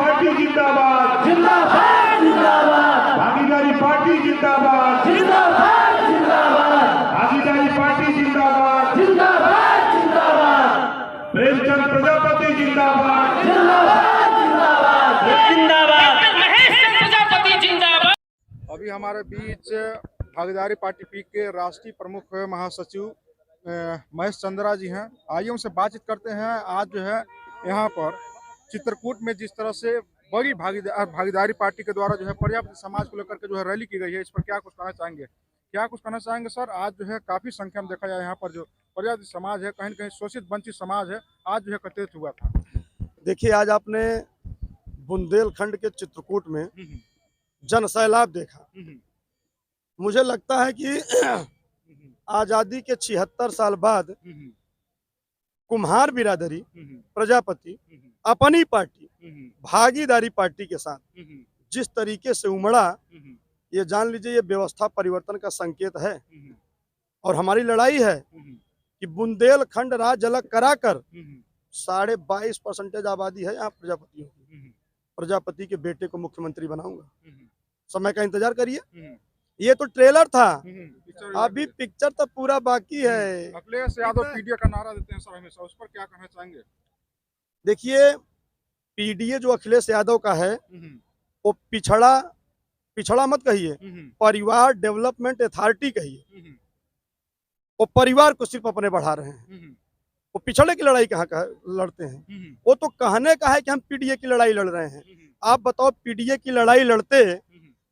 Party जिंदाबाद, जिंदाबाद जिंदाबाद, भागीदारी पार्टी जिंदाबाद, जिंदाबाद जिंदाबाद, भागीदारी पार्टी जिंदाबाद, जिंदाबाद जिंदाबाद, प्रेमचंद प्रजापति जिंदाबाद, जिंदाबाद जिंदाबाद, जिंदाबाद, प्रजापति जिंदाबाद। अभी हमारे बीच भागीदारी पार्टी पी के राष्ट्रीय प्रमुख महासचिव महेश चंद्रा जी हैं। आइए उनसे बातचीत करते हैं। आज जो है यहाँ पर चित्रकूट में जिस तरह से बड़ी भागीदारी पार्टी के द्वारा जो है प्रजापति समाज को लेकर के जो है रैली की गई है, इस पर क्या कुछ कहना चाहेंगे? सर? आज जो है काफी संख्या में देखा जाए यहाँ पर जो प्रजापति समाज है, कहीं न कहीं शोषित वंचित समाज है, आज जो है एकत्रित हुआ था। देखिए, आज आपने बुंदेलखंड के चित्रकूट में जनसैलाब देखा। मुझे लगता है कि आजादी के 76 साल बाद कुम्हार बिरादरी प्रजापति अपनी पार्टी भागीदारी पार्टी के साथ जिस तरीके से उमड़ा, ये जान लीजिए ये व्यवस्था परिवर्तन का संकेत है। और हमारी लड़ाई है कि बुंदेलखंड राज्य अलग कराकर 22.5% आबादी है यहाँ प्रजापतियों की। प्रजापति के बेटे को मुख्यमंत्री बनाऊंगा, समय का इंतजार करिए। ये तो ट्रेलर था, अभी पिक्चर तो पूरा बाकी है। अखिलेश यादव पीडीए का नारा देते हैं सर हमेशा, उस पर क्या कहना चाहेंगे? देखिए, पीडीए जो अखिलेश यादव का है वो पिछड़ा मत कहिए, परिवार डेवलपमेंट अथॉरिटी कहिए। वो परिवार को सिर्फ अपने बढ़ा रहे हैं। वो पिछड़े की लड़ाई कहाँ लड़ते हैं? वो तो कहने का है कि हम पीडीए की लड़ाई लड़ रहे हैं। आप बताओ, पीडीए की लड़ाई लड़ते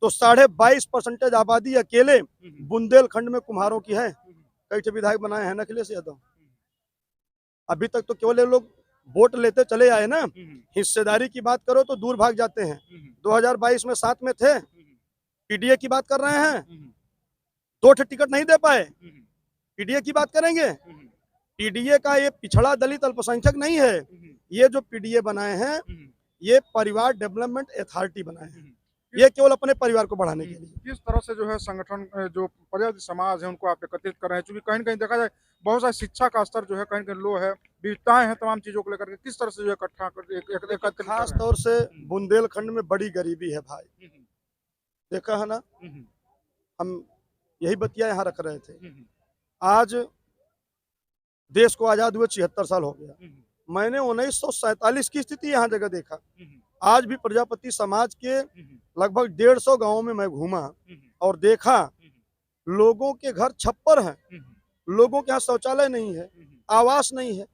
तो 22.5% आबादी अकेले बुंदेलखंड में कुम्हारों की है। कई विधायक बनाए हैं ना अखिलेश यादव। अभी तक तो केवल लोग वोट लेते चले आए ना। हिस्सेदारी की बात करो तो दूर भाग जाते हैं। 2022 में साथ में थे, पीडीए की बात कर रहे हैं, 2 टिकट नहीं दे पाए। पीडीए की बात करेंगे, पीडीए का ये पिछड़ा दलित अल्पसंख्यक नहीं है। ये जो पीडीए बनाए हैं ये परिवार डेवलपमेंट अथॉरिटी बनाए हैं, ये केवल अपने परिवार को बढ़ाने के लिए। किस तरह से जो है संगठन जो प्रजापति समाज है उनको आप एकत्रित कर रहे हैं? क्योंकि कहीं न कहीं देखा जाए बहुत सारी शिक्षा का स्तर जो है कहीं न कहीं लो है, विविधताएं हैं तमाम चीजों को लेकर के, किस तरह से जो है इकट्ठा कर खास तौर से बुंदेलखंड में बड़ी गरीबी है भाई, देखा है ना। हम यही बतिया यहाँ रख रहे थे। आज देश को आजाद हुए 76 साल हो गया। मैंने 1947 की स्थिति यहाँ जगह देखा। आज भी प्रजापति समाज के लगभग 150 गांवों में मैं घूमा और देखा लोगों के घर छप्पर हैं, लोगों के यहाँ शौचालय नहीं है, आवास नहीं है।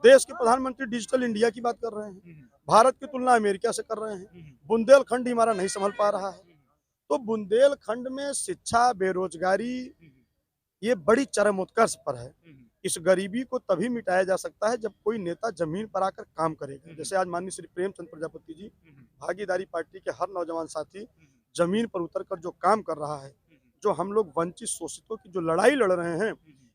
देश के प्रधानमंत्री डिजिटल इंडिया की बात कर रहे हैं, भारत की तुलना अमेरिका से कर रहे हैं। बुंदेलखंड ही हमारा नहीं संभल पा रहा है। तो बुंदेलखंड में शिक्षा, बेरोजगारी ये बड़ी चरम उत्कर्ष पर है। इस गरीबी को तभी मिटाया जा सकता है जब कोई नेता जमीन पर आकर काम करेगा। जैसे आज माननीय श्री प्रेमचंद प्रजापति जी, भागीदारी पार्टी के हर नौजवान साथी जमीन पर उतरकर जो काम कर रहा है, जो हम लोग वंचित शोषितों की जो लड़ाई लड़ रहे हैं,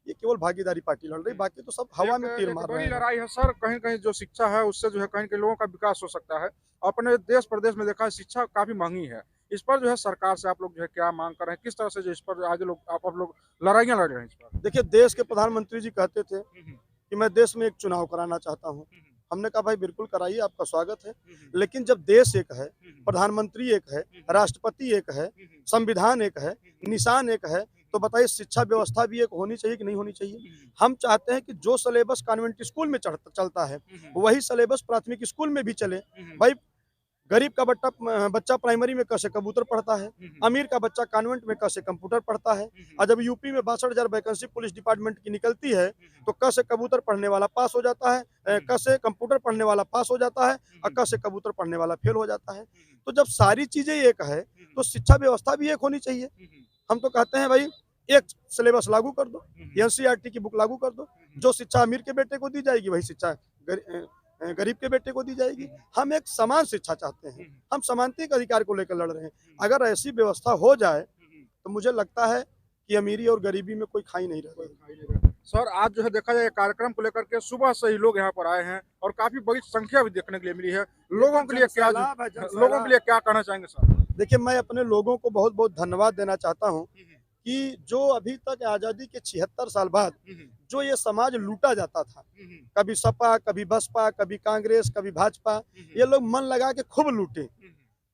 ये केवल भागीदारी पार्टी लड़ रही, बाकी तो सब हवा में तीर मार रहे हैं। लड़ाई है सर, कहीं कहीं जो शिक्षा है उससे जो है कहीं कहीं लोगों का विकास हो सकता है। अपने देश प्रदेश में देखा है शिक्षा काफी महंगी है। इस पर जो है सरकार से आप लोग जो है क्या मांग कर रहे हैं? किस तरह से जो इस पर आगे लोग आप लोग लड़ाइयाँ लड़ रहे हैं इस पर? देखिए, देश के प्रधानमंत्री जी कहते थे कि मैं देश में एक चुनाव कराना चाहता हूँ। हमने कहा भाई बिल्कुल कराइए, आपका स्वागत है। लेकिन जब देश एक है, प्रधानमंत्री एक है, राष्ट्रपति एक है, संविधान एक है, निशान एक है, तो बताइए शिक्षा व्यवस्था भी एक होनी चाहिए कि नहीं होनी चाहिए? हम चाहते हैं कि जो सिलेबस कॉन्वेंट स्कूल में चलता है वही सिलेबस प्राथमिक स्कूल में भी चले। भाई, गरीब का बच्चा प्राइमरी में कैसे कबूतर पढ़ता है, अमीर का बच्चा कॉन्वेंट में कैसे कंप्यूटर पढ़ता है। और जब यूपी में 62,000 वैकेंसी पुलिस डिपार्टमेंट की निकलती है तो कैसे कबूतर पढ़ने वाला पास हो जाता है, कैसे कंप्यूटर पढ़ने वाला पास हो जाता है और कैसे कबूतर पढ़ने वाला फेल हो जाता है। तो जब सारी चीजें एक है तो शिक्षा व्यवस्था भी एक होनी चाहिए। हम तो कहते हैं भाई एक सिलेबस लागू कर दो, एनसीईआरटी की बुक लागू कर दो। जो शिक्षा अमीर के बेटे को दी जाएगी वही शिक्षा गरीब के बेटे को दी जाएगी। हम एक समान शिक्षा चाहते हैं, हम समानता के अधिकार को लेकर लड़ रहे हैं। अगर ऐसी व्यवस्था हो जाए तो मुझे लगता है कि अमीरी और गरीबी में कोई खाई नहीं रहेगी। सर, आज जो है देखा जाए कार्यक्रम को लेकर के सुबह से ही लोग यहाँ पर आए हैं और काफी बड़ी संख्या भी देखने के लिए मिली है। लोगों के लिए क्या कहना चाहेंगे सर? देखिए, मैं अपने लोगों को बहुत बहुत धन्यवाद देना चाहता हूँ कि जो अभी तक आजादी के 76 साल बाद जो ये समाज लूटा जाता था, कभी सपा, कभी बसपा, कभी कांग्रेस, कभी भाजपा, ये लोग मन लगा के खूब लूटे।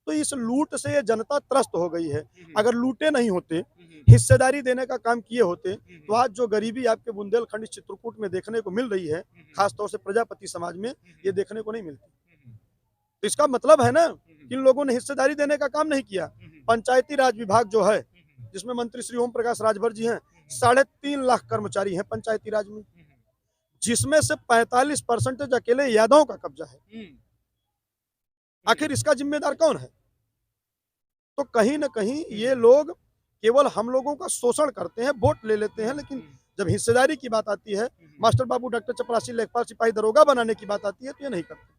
तो इस लूट से ये जनता त्रस्त हो गई है। अगर लूटे नहीं होते, हिस्सेदारी देने का काम किए होते, तो आज जो गरीबी आपके बुंदेलखंड चित्रकूट में देखने को मिल रही है, खासतौर से प्रजापति समाज में, ये देखने को नहीं मिलती। तो इसका मतलब है ना कि इन लोगों ने हिस्सेदारी देने का काम नहीं किया। पंचायती राज विभाग जो है, जिसमें मंत्री श्री ओम प्रकाश राजभर जी हैं, 3.5 लाख कर्मचारी हैं पंचायती राज में, जिसमें से 45% अकेले यादवों का कब्जा है। आखिर इसका जिम्मेदार कौन है? तो कहीं ना कहीं ये लोग केवल हम लोगों का शोषण करते हैं, वोट ले लेते हैं, लेकिन जब हिस्सेदारी की बात आती है, मास्टर बाबू, डॉक्टर चपरासी, लेखपाल, सिपाही, दरोगा बनाने की बात आती है, तो ये नहीं करते।